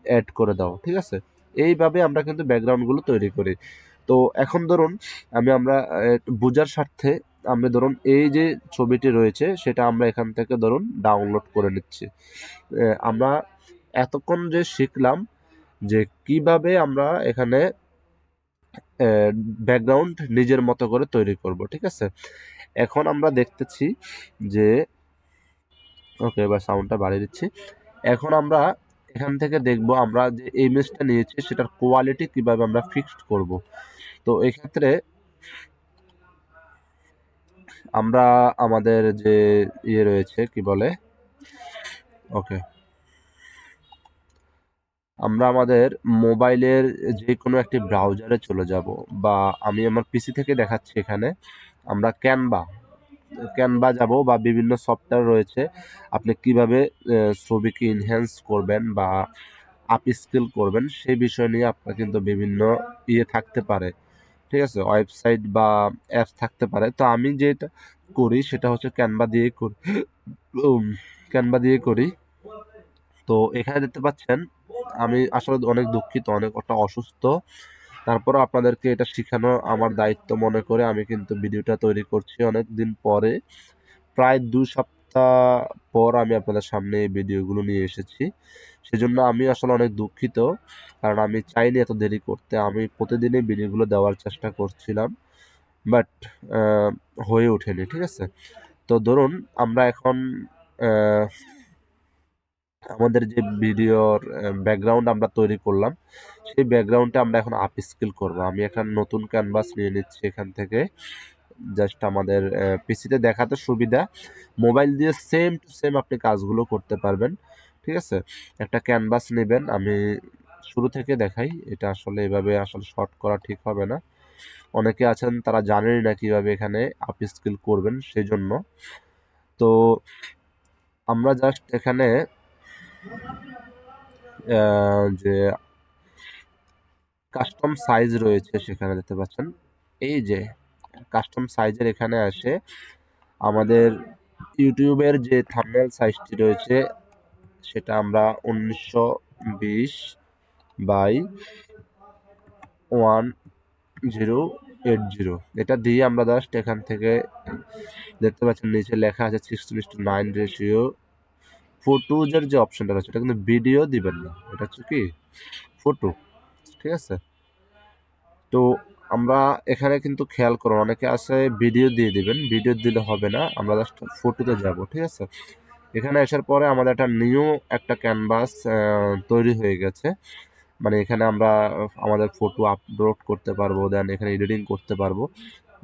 অ্যাড করে দাও, ঠিক আছে। এইভাবে আমরা কিন্তু ব্যাকগ্রাউন্ডগুলো তৈরি করি। তো এখন ধরুন আমরা বোঝার স্বার্থে আমরা ধরুন এই যে ছবিটি রয়েছে সেটা আমরা এখান থেকে ধরুন ডাউনলোড করে নিচ্ছি। আমরা এতক্ষণ যে শিখলাম যে কিভাবে আমরা এখানে ব্যাকগ্রাউন্ড নিজের মতো করে তৈরি করব, ঠিক আছে। এখন আমরা দেখতেছি যে ওকে, এবার সাউন্ডটা বাড়িয়ে দিচ্ছি। এখন আমরা এখান থেকে দেখব আমরা যে ইমেজটা নিয়েছি সেটার কোয়ালিটি কিভাবে আমরা ফিক্সড করব। তো এক্ষেত্রে আমরা আমাদের যে ইয়ে রয়েছে কি বলে, ওকে, আমরা আমাদের মোবাইলের যে কোনো একটি ব্রাউজারে চলে যাব, বা আমি আমার পিসি থেকে দেখাচ্ছি। এখানে আমরা ক্যানভা যাব, বা বিভিন্ন সফটওয়্যার রয়েছে আপনি কিভাবে ছবিকে ইনহ্যান্স করবেন বা আপ স্কেল করবেন সেই বিষয় নিয়ে আপনার কিন্তু বিভিন্ন ইয়ে থাকতে পারে, ঠিক আছে, ওয়েবসাইট বা অ্যাপস থাকতে পারে। তো আমি যেটা করি সেটা হচ্ছে ক্যানভা দিয়ে করি। তো এখানে দেখতে পাচ্ছেন আমি আসলে অনেক দুঃখিত, অনেকটা অসুস্থ, তারপরও আপনাদেরকে এটা শেখানো আমার দায়িত্ব মনে করে আমি কিন্তু ভিডিওটা তৈরি করছি অনেক দিন পরে। প্রায় 2 সপ্তাহ পর আমি আপনাদের সামনে এই ভিডিওগুলো নিয়ে এসেছি। সেজন্য আমি আসলে অনেক দুঃখিত, কারণ আমি চাইনি এত দেরি করতে। আমি প্রতিদিনই ভিডিওগুলো দেওয়ার চেষ্টা করছিলাম, বাট হয়ে ওঠেনি, ঠিক আছে। তো ধরুন আমরা এখন আহ, আমাদের যে ভিডিওর ব্যাকগ্রাউন্ড আমরা তৈরি করলাম সেই ব্যাকগ্রাউন্ডে আমরা এখন আপ স্কেল করবো। আমি একটা নতুন ক্যানভাস নিয়ে নিচ্ছি এখান থেকে, জাস্ট আমাদের পিসিতে দেখাতে সুবিধা, মোবাইল দিয়ে সেম টু সেম আপনি কাজগুলো করতে পারবেন, ঠিক আছে। একটা ক্যানভাস নেবেন, আমি শুরু থেকে দেখাই, এটা আসলে এভাবে আসলে শর্ট করা ঠিক হবে না। অনেকে আছেন তারা জানেনই না কিভাবে এখানে আপ স্কেল করবেন, সেই জন্য। তো আমরা জাস্ট এখানে যে কাস্টম সাইজ রয়েছে সেখানে দেখতে পাচ্ছেন, এই যে কাস্টম সাইজের এখানে আসে আমাদের ইউটিউবের যে থাম্বনেল সাইজটি রয়েছে সেটা আমরা 1920 বাই 1080, এটা দিয়ে আমরা জাস্ট এখান থেকে দেখতে পাচ্ছেন নিচে লেখা আছে 16:9 রেশিও। ফটোজের যে অপশনটা রয়েছে এটা কিন্তু ভিডিও দিবেন না, এটা হচ্ছে কি ফটো, ঠিক আছে। তো আমরা এখানে কিন্তু খেয়াল করুন, অনেকে আছে ভিডিও দিয়ে দিবেন, ভিডিও দিলে হবে না, আমরা জাস্ট ফটোতে যাব, ঠিক আছে। এখানে আসার পরে আমাদের একটা নিউ একটা ক্যানভাস তৈরি হয়ে গেছে, মানে এখানে আমরা আমাদের ফটো আপলোড করতে পারবো, দেন এখানে এডিটিং করতে পারবো।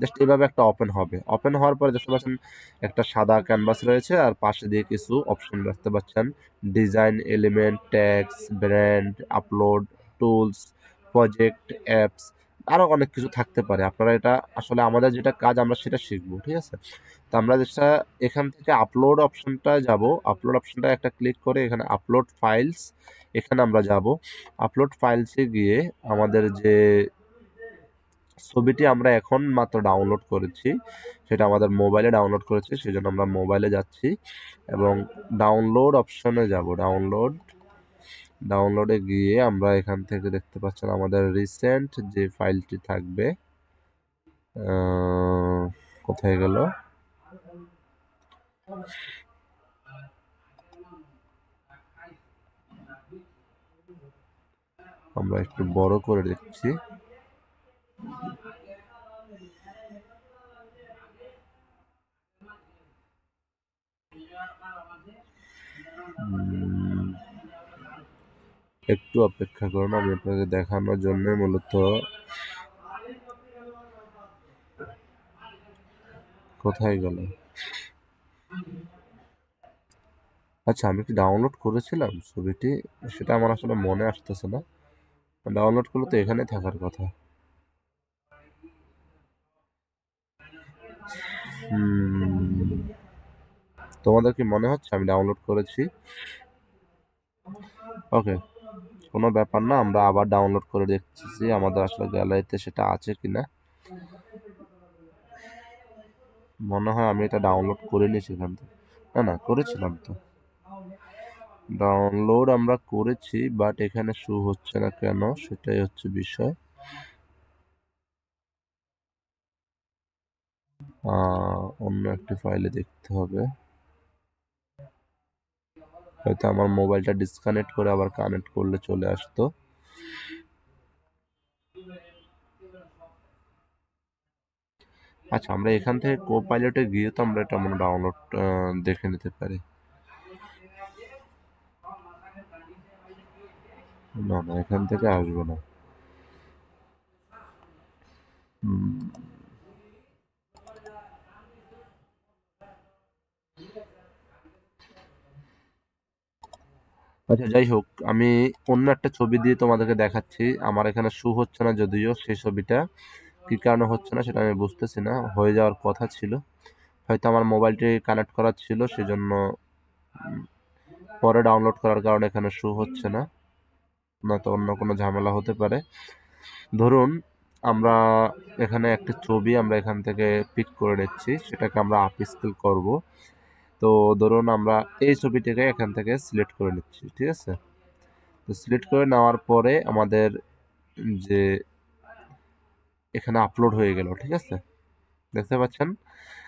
জাস্ট এভাবে একটা ওপেন হবে, ওপেন হওয়ার পরে দেখতে পাচ্ছেন একটা সাদা ক্যানভাস রয়েছে, আর পাশে দিয়ে কিছু অপশন দেখতে পাচ্ছেন, design, element, tax, brand, upload, tools, project, apps, আরো অনেক কিছু থাকতে পারে। আপনারা এটা আসলে আমাদের যেটা কাজ আমরা সেটা শিখবো, ঠিক আছে। তো আমরা যেটা এখান থেকে আপলোড অপশনটা যাব, আপলোড অপশনটা একটা ক্লিক করে এখানে আপলোড ফাইলস, এখানে আমরা যাব। আপলোড ফাইলসে গিয়ে আমাদের যে ছবিটি আমরা এখন মাত্র ডাউনলোড করেছি সেটা আমাদের মোবাইলে ডাউনলোড করেছি, সেজন্য আমরা মোবাইলে যাচ্ছি এবং ডাউনলোড অপশনে যাব। ডাউনলোডে গিয়ে আমরা এখান থেকে দেখতে পাচ্ছেন আমাদের রিসেন্ট যে ফাইলটি থাকবে, কোথায় গেল, আমরা একটু বড় করে দেখছি। একটু অপেক্ষা করুন, আমি আপনাকে দেখানোর জন্য মূলত, কোথায় গেল, আচ্ছা আমি কি ডাউনলোড করেছিলাম ছবিটি, সেটা আমার আসলে মনে আসতেছে না। ডাউনলোড করলে তো এখানে থাকার কথা। তোমাদের কি মনে হচ্ছে আমি ডাউনলোড করেছি? ওকে, কোনো ব্যাপার না, আমরা আবার ডাউনলোড করে দেখতেছি আমাদের আসলে গ্যালারিতে সেটা আছে কিনা। মনে হয় আমি এটা ডাউনলোড করিনি সেখান থেকে, না না করেছিলাম তো, ডাউনলোড আমরা করেছি, বাট এখানে শো হচ্ছে না কেন সেটাই হচ্ছে বিষয়। অন্য একটি ফাইলে দেখতে হবে। হয়তো আমার মোবাইলটা ডিসকানেক্ট করে আবার কানেক্ট করলে চলে আসতো। আচ্ছা, আমরা এখান থেকে কোপাইলটে গিয়ে তো আমরা এটা মনে ডাউনলোড দেখে নিতে পারি। না না, এখান থেকে আসবে না। আচ্ছা, যাই হোক, আমি অন্য একটা ছবি দিয়ে তোমাদেরকে দেখাচ্ছি। আমার এখানে শো হচ্ছে না, যদিও সেই ছবিটা কি কারণে হচ্ছে না সেটা আমি বুঝতেছি না। হয়ে যাওয়ার কথা ছিল, হয়তো আমার মোবাইলটি কানেক্ট করা ছিল, সেজন্য পরে ডাউনলোড করার কারণে এখানে শো হচ্ছে না, নয়তো অন্য কোনো ঝামেলা হতে পারে। ধরুন আমরা এখানে একটা ছবি আমরা এখান থেকে পিক করে নিচ্ছি, সেটাকে আমরা আপ স্কেল করব। তো ধরুন আমরা এই ছবিটাকে এখান থেকে সিলেক্ট করে নিচ্ছি, ঠিক আছে? তো সিলেক্ট করে নেওয়ার পরে আমাদের যে এখানে আপলোড হয়ে গেল, ঠিক আছে? দেখতে পাচ্ছেন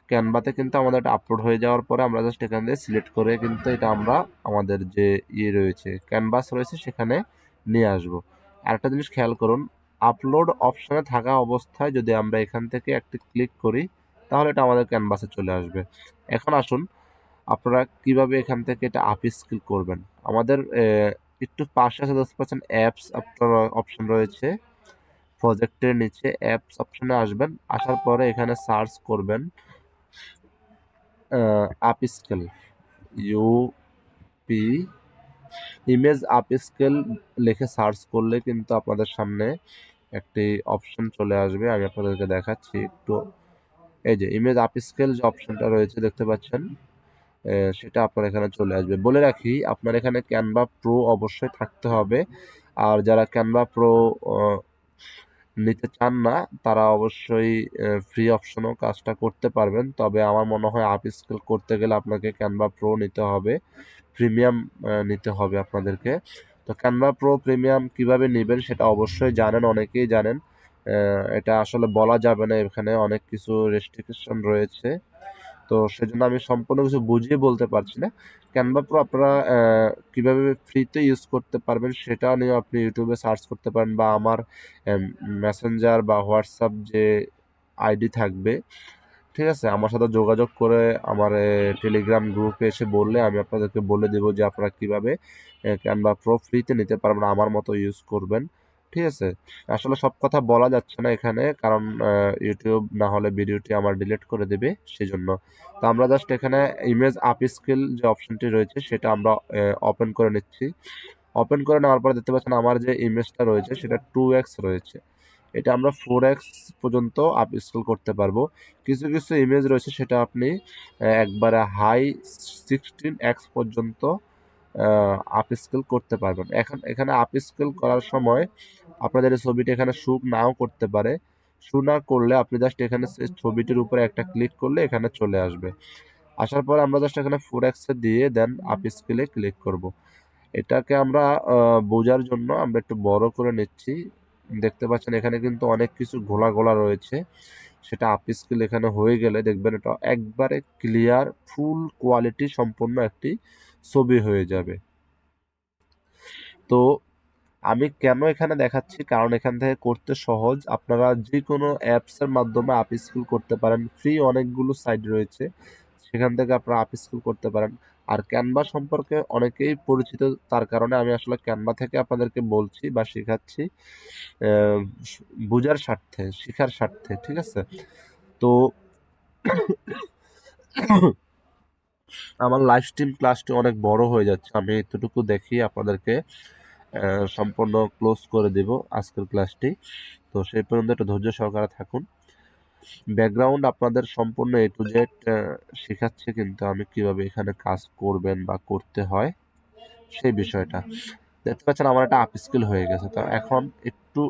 ক্যানভাতে কিন্তু আমাদের এটা আপলোড হয়ে যাওয়ার পরে আমরা জাস্ট এখান থেকে সিলেক্ট করে কিন্তু এটা আমরা আমাদের যে রয়েছে ক্যানভাস রয়েছে সেখানে নিয়ে আসব। আরেকটা জিনিস খেয়াল করুন, আপলোড অপশনে থাকা অবস্থায় যদি আমরা এখান থেকে একটি ক্লিক করি তাহলে এটা আমাদের ক্যানভাসে চলে আসবে। এখন আসুন আপনারা কিভাবে এখান থেকে এটা আপ স্কেল করবেন। আমাদের একটু পাশে আছে, দেখতে পাচ্ছেন অ্যাপস আপনার অপশন রয়েছে। প্রজেক্টের নিচে অ্যাপস অপশনে আসবেন, আসার পরে এখানে সার্চ করবেন up scale, UP image up scale লিখে সার্চ করলে কিন্তু আপনাদের সামনে একটি অপশন চলে আসবে। আমি আপনাদেরকে দেখাচ্ছি একটু। এই যে ইমেজ আপ স্কেল যে অপশনটা রয়েছে দেখতে পাচ্ছেন, সেটা আপনার এখানে চলে আসবে। বলে রাখি আপনার এখানে ক্যানভা প্রো অবশ্যই থাকতে হবে। আর যারা ক্যানভা প্রো নিতে চান না তারা অবশ্যই ফ্রি অপশনেও কাজটা করতে পারবেন। তবে আমার মনে হয় আপ স্কেল করতে গেলে আপনাকে ক্যানভা প্রো নিতে হবে, প্রিমিয়াম নিতে হবে আপনাদেরকে। তো ক্যানভা প্রো প্রিমিয়াম কিভাবে নেবেন সেটা অবশ্যই জানেন, অনেকেই জানেন। এটা আসলে বলা যাবে না, এখানে অনেক কিছু রেস্ট্রিকশন রয়েছে। তো সেজন্য আমি সম্পূর্ণ কিছু বুঝিয়ে বলতে পারছি না। ক্যানভা প্রো আপনারা কিভাবে ফ্রিতে ইউজ করতে পারবেন সেটা নিয়ে আপনি ইউটিউবে সার্চ করতে পারেন, বা আমার মেসেঞ্জার বা হোয়াটসঅ্যাপ যে আইডি থাকবে, ঠিক আছে, আমার সাথে যোগাযোগ করে আমার টেলিগ্রাম গ্রুপে এসে বললে আমি আপনাদেরকে বলে দেবো যে আপনারা কিভাবে ক্যানভা প্রো ফ্রিতে নিতে পারবেন, আমার মতো ইউজ করবেন। ঠিক আছে, আসলে সব কথা বলা যাচ্ছে না এখানে, কারণ ইউটিউব না হলে ভিডিওটি আমার ডিলিট করে দেবে, সেজন্য। তো আমরা জাস্ট এখানে ইমেজ আপ স্কেল যে অপশনটি রয়েছে সেটা আমরা ওপেন করে নিচ্ছি। ওপেন করে নেওয়ার পরে দেখতে পাচ্ছেন আমার যে ইমেজটা রয়েছে সেটা 2x রয়েছে, এটা আমরা 4x পর্যন্ত আপ স্কেল করতে পারবো। কিছু কিছু ইমেজ রয়েছে সেটা আপনি একবারে হাই 16x পর্যন্ত আপ স্কেল করতে পারবেন। এখন এখানে আপ স্কেল করার সময় আপনাদের এই ছবিটি এখানে শুট নাও করতে পারে। শু না করলে আপনি জাস্ট এখানে ছবিটির উপরে একটা ক্লিক করলে এখানে চলে আসবে। আসার পর আমরা জাস্ট এখানে 4x দিয়ে দেন আপ স্কেলে ক্লিক করব। এটাকে আমরা বোঝার জন্য আমরা একটু বড় করে নিচ্ছি। দেখতে পাচ্ছেন এখানে কিন্তু অনেক কিছু ঘোলা ঘোলা রয়েছে, সেটা আপ স্কেল এখানে হয়ে গেলে দেখবেন এটা একবারে ক্লিয়ার ফুল কোয়ালিটি সম্পন্ন একটি ছবি হয়ে যাবে। তো আমি কেন এখানে দেখাচ্ছি, কারণ এখান থেকে করতে সহজ। আপনারা যে কোনো অ্যাপসের মাধ্যমে আপ স্কেল করতে পারেন, ফ্রি অনেকগুলো সাইট রয়েছে সেখান থেকে আপনারা আপ স্কেল করতে পারেন। আর ক্যানভা সম্পর্কে অনেকেই পরিচিত, তার কারণে আমি আসলে ক্যানভা থেকে আপনাদেরকে বলছি বা শেখাচ্ছি, আহ, বোঝার স্বার্থে, শেখার স্বার্থে, ঠিক আছে? তো আমার লাইভ স্ট্রিম ক্লাসটি অনেক বড় হয়ে যাচ্ছে, আমি এতটুকু দেখি আপনাদেরকে সম্পূর্ণ ক্লোজ করে দেব আজকের ক্লাসটি। তো সেই পর্যন্ত একটু ধৈর্য সহকারে থাকুন। ব্যাকগ্রাউন্ড আপনাদের সম্পূর্ণ এ টু জেড শেখাচ্ছে, কিন্তু আমি কিভাবে এখানে কাজ করবেন বা করতে হয় সেই বিষয়টা। দেখতে পাচ্ছেন আমার একটা আপ স্কিল হয়ে গেছে। তো এখন একটু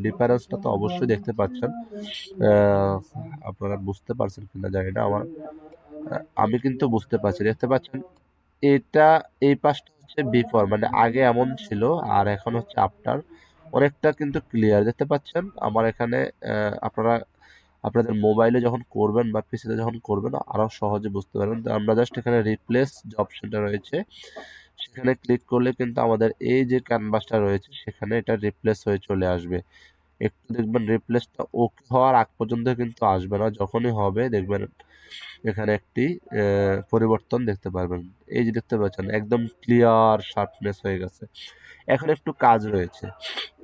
ডিফারেন্সটা তো অবশ্যই দেখতে পাচ্ছেন। আহ, আপনারা বুঝতে পারছেন কিনা জানি না, আমি কিন্তু বুঝতে পারছি। দেখতে পাচ্ছেন এটা, এই পাশটা হচ্ছে বিফোর, মানে আগে এমন ছিল আর এখন হচ্ছে আফটার, অনেকটা কিন্তু ক্লিয়ার দেখতে পাচ্ছেন আমার এখানে। আপনারা আপনাদের মোবাইলে যখন করবেন বা পিসিতে যখন করবেন আরও সহজে বুঝতে পারবেন। তো আমরা জাস্ট এখানে রিপ্লেস যে অপশনটা রয়েছে সেখানে ক্লিক করলে কিন্তু আমাদের এই যে ক্যানভাসটা রয়েছে সেখানে এটা রিপ্লেস হয়ে চলে আসবে। একটু দেখবেন রিপ্লেসটা ওকে হওয়ার আগ পর্যন্ত কিন্তু আসবে না, যখনই হবে দেখবেন এখানে একটি পরিবর্তন দেখতে পারবেন। এই যে দেখতে পাচ্ছেন একদম ক্লিয়ার শার্পনেস হয়ে গেছে। এখন একটু কাজ রয়েছে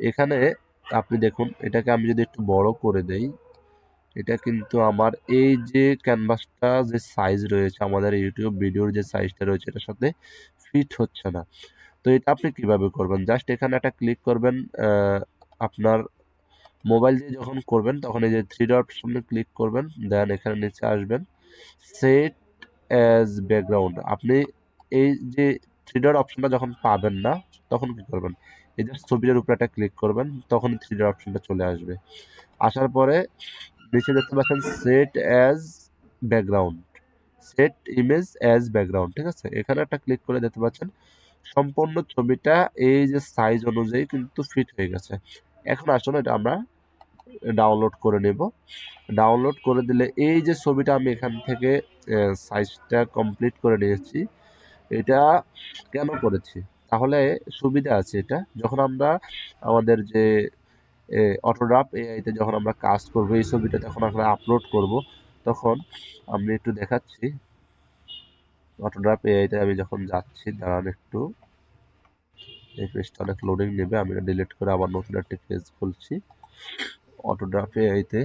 এখানে, আপনি দেখুন এটাকে আমি যদি একটু বড় করে দেই, এটা কিন্তু আমার এই যে ক্যানভাসটা যে সাইজ রয়েছে আমাদের ইউটিউব ভিডিওর যে সাইজটা রয়েছে এটার সাথে ফিট হচ্ছে না। তো এটা আপনি কিভাবে করবেন, জাস্ট এখানে একটা ক্লিক করবেন, আপনার মোবাইল দিয়ে যখন করবেন তখন এই যে থ্রি ডট অপশনে ক্লিক করবেন, দেন এখানে নিচে আসবেন সেট অ্যাজ ব্যাকগ্রাউন্ড। আপনি এই যে থ্রি ডট অপশনটা যখন পাবেন না তখন কি করবেন, এই যে ছবিটার উপরে একটা ক্লিক করবেন, তখন থ্রি ডট অপশনটা চলে আসবে। আসার পরে নিচে দেখতে পাচ্ছেন set as background, set image as background, ঠিক আছে, এখানে একটা ক্লিক করে দেখতে পাচ্ছেন সম্পূর্ণ ছবিটা এই যে সাইজ অনুযায়ী কিন্তু ফিট হয়ে গেছে। এখন আসলে এটা আমরা ডাউনলোড করে নেব। ডাউনলোড করে দিলে এই যে ছবিটা আমি এখান থেকে সাইজটা কমপ্লিট করে নিয়েছি, এটা কেন করেছি, তাহলে সুবিধা আছে এটা যখন আমরা আমাদের যে অটোড্রাফ এআইতে যখন আমরা কাজ করব এই ছবিটা যখন আমরা আপলোড করব তখন আমি একটু দেখাচ্ছি। অটোড্রাফ এআইতে আমি যখন যাচ্ছি, দাঁড়ান একটু, এই পেজটা অনেক লোডিং নেবে, আমি ডিলিট করে আবার নতুন একটা পেজ খুলছি অটোড্রাফ এআইতে।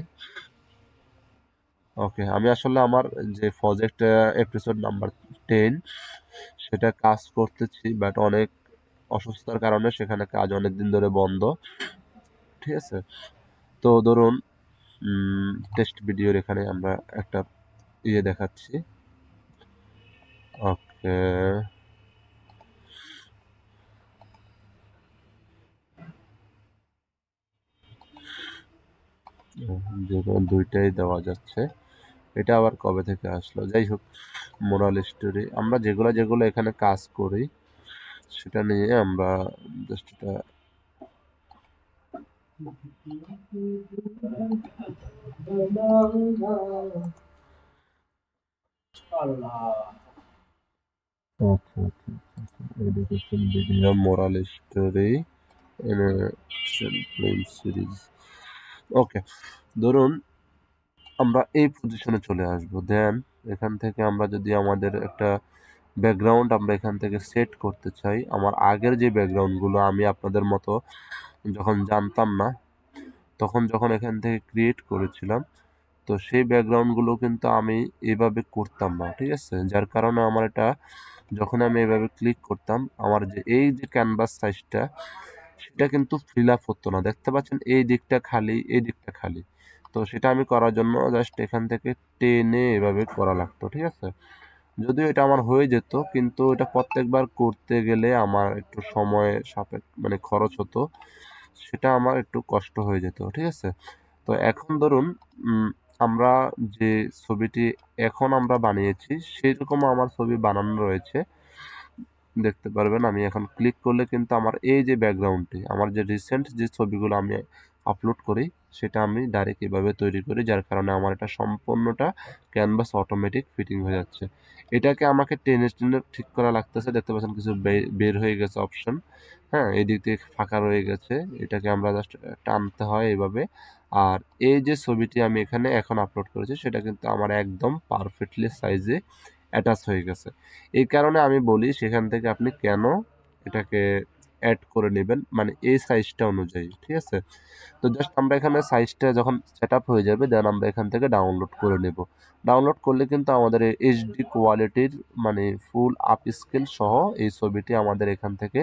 ওকে, আমি আসলে আমার যে প্রজেক্ট এপিসোড নাম্বার 10 সেটা কাজ করতেছি, বাট অনেক অসুস্থতার কারণে সেখানে কাজ অনেক দিন ধরে বন্ধ, ঠিক আছে। তো ধরুন টেস্ট ভিডিওর এখানে আমরা একটা ইয়ে দেখাচ্ছি। ওকে, দুইটাই দেওয়া যাচ্ছে, এটা আবার কবে থেকে আসলো, যাই হোক মোরাল স্টোরি আমরা যেগুলো যেগুলো এখানে কাজ করি সেটা নিয়ে আমরা জাস্ট এটা education video moral story film series. Okay, ধরুন আমরা এই পজিশনে চলে আসব, দেন এখান থেকে আমরা যদি আমাদের একটা ব্যাকগ্রাউন্ড আমরা এখান থেকে সেট করতে চাই, আমার আগের যে ব্যাকগ্রাউন্ডগুলো আমি আপনাদের মতো যখন জানতাম না তখন যখন এখান থেকে ক্রিয়েট করেছিলাম, তো সেই ব্যাকগ্রাউন্ডগুলো কিন্তু আমি এভাবে করতাম না, ঠিক আছে, যার কারণে আমার এটা যখন আমি এভাবে ক্লিক করতাম আমার যে এই যে ক্যানভাস সাইজটা সেটা কিন্তু ফিল আপ হতো না, দেখতে পাচ্ছেন এই দিকটা খালি এই দিকটা খালি। তো সেটা আমি করার জন্য জাস্ট এখান থেকে টেনে এভাবে করা লাগতো, ঠিক আছে, যদিও এটা আমার হয়ে যেত কিন্তু এটা প্রত্যেকবার করতে গেলে আমার একটু সময় সাপেক্ষ মানে খরচ হতো, সেটা আমার একটু কষ্ট হয়ে যেত, ঠিক আছে। তো এখন ধরুন আমরা যে ছবিটি এখন আমরা বানিয়েছি সেরকম আমার ছবি বানানো রয়েছে, দেখতে পারবেন আমি এখন ক্লিক করলে কিন্তু আমার এই যে ব্যাকগ্রাউন্ডটি আমার যে রিসেন্ট যে ছবিগুলো আমি আপলোড করি সেটা আমি ডাইরেক্ট এভাবে তৈরি করি, যার কারণে আমার এটা সম্পূর্ণটা ক্যানভাস অটোমেটিক ফিটিং হয়ে যাচ্ছে। এটাকে আমাকে টেনে টেনে ঠিক করা লাগতেছে, দেখতে পাচ্ছেন কিছু বের হয়ে গেছে অপশন, হ্যাঁ এই দিক থেকে ফাঁকা রয়ে গেছে, এটাকে আমরা জাস্ট টানতে হয় এইভাবে। আর এই যে ছবিটি আমি এখানে এখন আপলোড করেছি সেটা কিন্তু আমার একদম পারফেক্টলি সাইজে অ্যাটাচ হয়ে গেছে। এই কারণে আমি বলি সেখান থেকে আপনি কেন এটাকে অ্যাড করে নেবেন মানে এই সাইজটা অনুযায়ী, ঠিক আছে। তো জাস্ট আমরা এখানে সাইজটা যখন সেট আপ হয়ে যাবে দেন আমরা এখান থেকে ডাউনলোড করে নেব। ডাউনলোড করলে কিন্তু আমাদের এইচডি কোয়ালিটির মানে ফুল আপ স্কেল সহ এই ছবিটি আমাদের এখান থেকে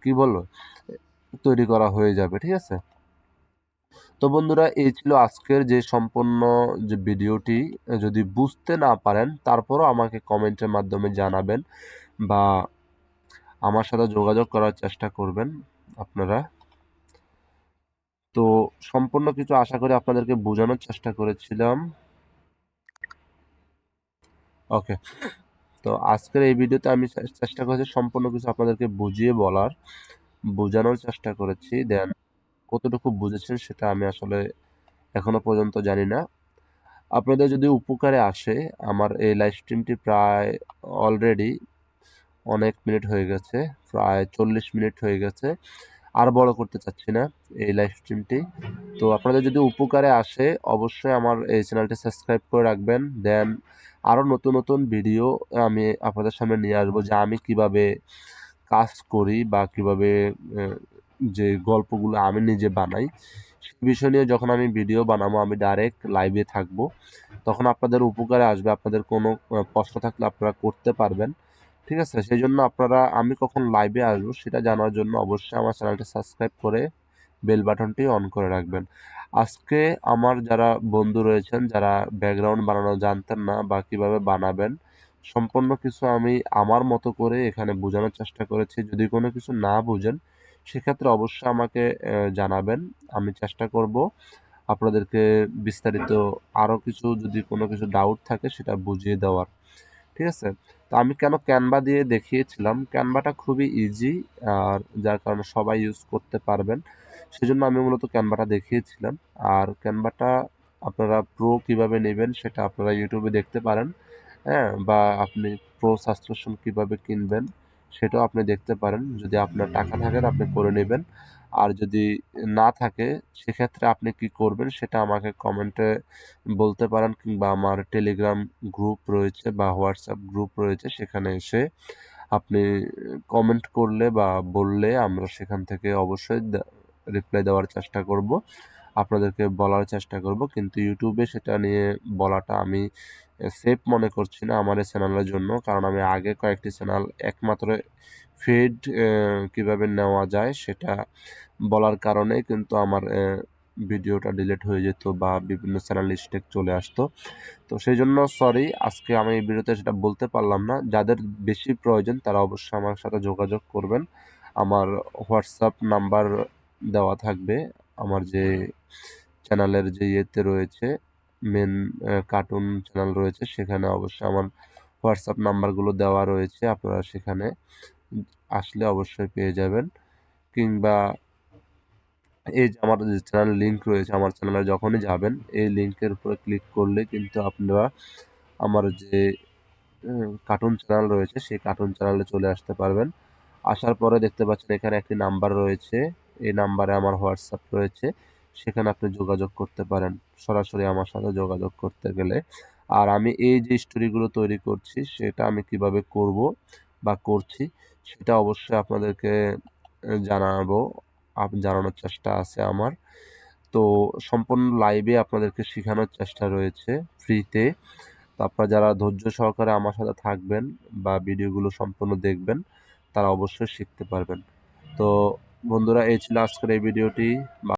কি বলবো তৈরি করা হয়ে যাবে, ঠিক আছে। তো বন্ধুরা এই ছিল আজকের যে সম্পূর্ণ যে ভিডিওটি, যদি বুঝতে না পারেন তারপরও আমাকে কমেন্টের মাধ্যমে জানাবেন বা আমার সাথে যোগাযোগ করার চেষ্টা করবেন আপনারা। তো সম্পূর্ণ কিছু আশা করি আপনাদেরকে বোঝানোর চেষ্টা করেছিলাম। ওকে, তো আজকের এই ভিডিওতে আমি চেষ্টা করেছি সম্পূর্ণ কিছু আপনাদেরকে বুঝিয়ে বলার, বোঝানোর চেষ্টা করেছি, দেন কতটুকু বুঝেছেন সেটা আমি আসলে এখনো পর্যন্ত জানি না। আপনাদের যদি উপকারে আসে, আমার এই লাইভ স্ট্রিমটি প্রায় অলরেডি অনেক মিনিট হয়ে গেছে, প্রায় 40 মিনিট হয়ে গেছে। আর বড় করতে চাচ্ছি না এই লাইভ স্ট্রিমটি। তো আপনাদের যদি উপকারে আসে অবশ্যই আমার এই চ্যানেলটি সাবস্ক্রাইব করে রাখবেন। দেন আরও নতুন নতুন ভিডিও আমি আপনাদের সামনে নিয়ে আসবো, যে আমি কিভাবে কাজ করি বা কিভাবে যে গল্পগুলো আমি নিজে বানাই সেই বিষয় নিয়ে যখন আমি ভিডিও বানাবো, আমি ডাইরেক্ট লাইভে থাকবো। তখন আপনাদের উপকারে আসবে। আপনাদের কোনো প্রশ্ন থাকলে আপনারা করতে পারবেন। ঠিক আছে? সেই জন্য আপনারা আমি কখন লাইভে আসবো সেটা জানার জন্য অবশ্যই আমার চ্যানেলটি সাবস্ক্রাইব করে বেল বাটনটি অন করে রাখবেন। আজকে আমার যারা বন্ধু রয়েছেন, যারা ব্যাকগ্রাউন্ড বানানো জানতেন না বা কিভাবে বানাবেন, সম্পূর্ণ কিছু আমি আমার মতো করে এখানে বোঝানোর চেষ্টা করেছি। যদি কোনো কিছু না বুঝেন সেক্ষেত্রে অবশ্যই আমাকে জানাবেন। আমি চেষ্টা করব আপনাদেরকে বিস্তারিত আরও কিছু, যদি কোনো কিছু ডাউট থাকে সেটা বুঝিয়ে দেওয়ার। ঠিক আছে? তো আমি কেন ক্যানভা দিয়ে দেখিয়েছিলাম, ক্যানভাটা খুবই ইজি, আর যার কারণে সবাই ইউজ করতে পারবেন। সেজন্য আমি মূলত ক্যানভাটা দেখিয়েছিলাম। আর ক্যানভাটা আপনারা প্রো কিভাবে নেবেন সেটা আপনারা ইউটিউবে দেখতে পারেন। হ্যাঁ? বা আপনি প্রো সাবস্ক্রিপশন কিভাবে কিনবেন সেটাও আপনি দেখতে পারেন। যদি আপনার টাকা থাকে আপনি করে নেবেন। আর যদি না থাকে সেক্ষেত্রে আপনি কি করবেন সেটা আমাকে কমেন্টে বলতে পারেন, কিংবা আমার টেলিগ্রাম গ্রুপ রয়েছে বা হোয়াটসঅ্যাপ গ্রুপ রয়েছে, সেখানে এসে আপনি কমেন্ট করলে বা বললে আমরা সেখান থেকে অবশ্যই রিপ্লাই দেওয়ার চেষ্টা করব, আপনাদেরকে বলার চেষ্টা করব। কিন্তু ইউটিউবে সেটা নিয়ে বলাটা আমি সেফ মনে করছি না আমার এই চ্যানেলের জন্য, কারণ আমি আগে কয়েকটি চ্যানেল একমাত্র ফিড কিভাবে নেওয়া যায় সেটা বলার কারণে কিন্তু আমার ভিডিওটা ডিলিট হয়ে যেত বা বিভিন্ন চ্যানেল স্ট্রাইক চলে আসতো। তো সেই জন্য সরি, আজকে আমি এই ভিডিওতে সেটা বলতে পারলাম না। যাদের বেশি প্রয়োজন তারা অবশ্যই আমার সাথে যোগাযোগ করবেন। আমার হোয়াটসঅ্যাপ নাম্বার দেওয়া থাকবে আমার যে চ্যানেলের যে ইয়েতে রয়েছে, মেন কার্টুন চ্যানেল রয়েছে, সেখানে অবশ্যই আমার হোয়াটসঅ্যাপ নাম্বারগুলো দেওয়া রয়েছে। আপনারা সেখানে আসলে অবশ্যই পেয়ে যাবেন। কিংবা এই যে আমার যে চ্যানেল লিঙ্ক রয়েছে, আমার চ্যানেলে যখনই যাবেন এই লিঙ্কের উপরে ক্লিক করলে কিন্তু আপনারা আমার যে কার্টুন চ্যানেল রয়েছে সেই কার্টুন চ্যানেলে চলে আসতে পারবেন। আসার পরে দেখতে পাচ্ছেন এখানে একটি নাম্বার রয়েছে। এই নাম্বারে আমার হোয়াটসঅ্যাপ রয়েছে। সেখানে আপনি যোগাযোগ করতে পারেন সরাসরি আমার সাথে যোগাযোগ করতে গেলে। আর আমি এই যে স্টোরিগুলো তৈরি করছি সেটা আমি কিভাবে করব বা করছি সেটা অবশ্যই আপনাদেরকে জানাবো। জানানোর চেষ্টা আছে আমার। তো সম্পূর্ণ লাইভে আপনাদেরকে শেখানোর চেষ্টা রয়েছে ফ্রিতে। তো আপনারা যারা ধৈর্য সহকারে আমার সাথে থাকবেন বা ভিডিওগুলো সম্পূর্ণ দেখবেন তারা অবশ্যই শিখতে পারবেন। তো বন্ধুরা, এই ছিল আজকের এই ভিডিওটি।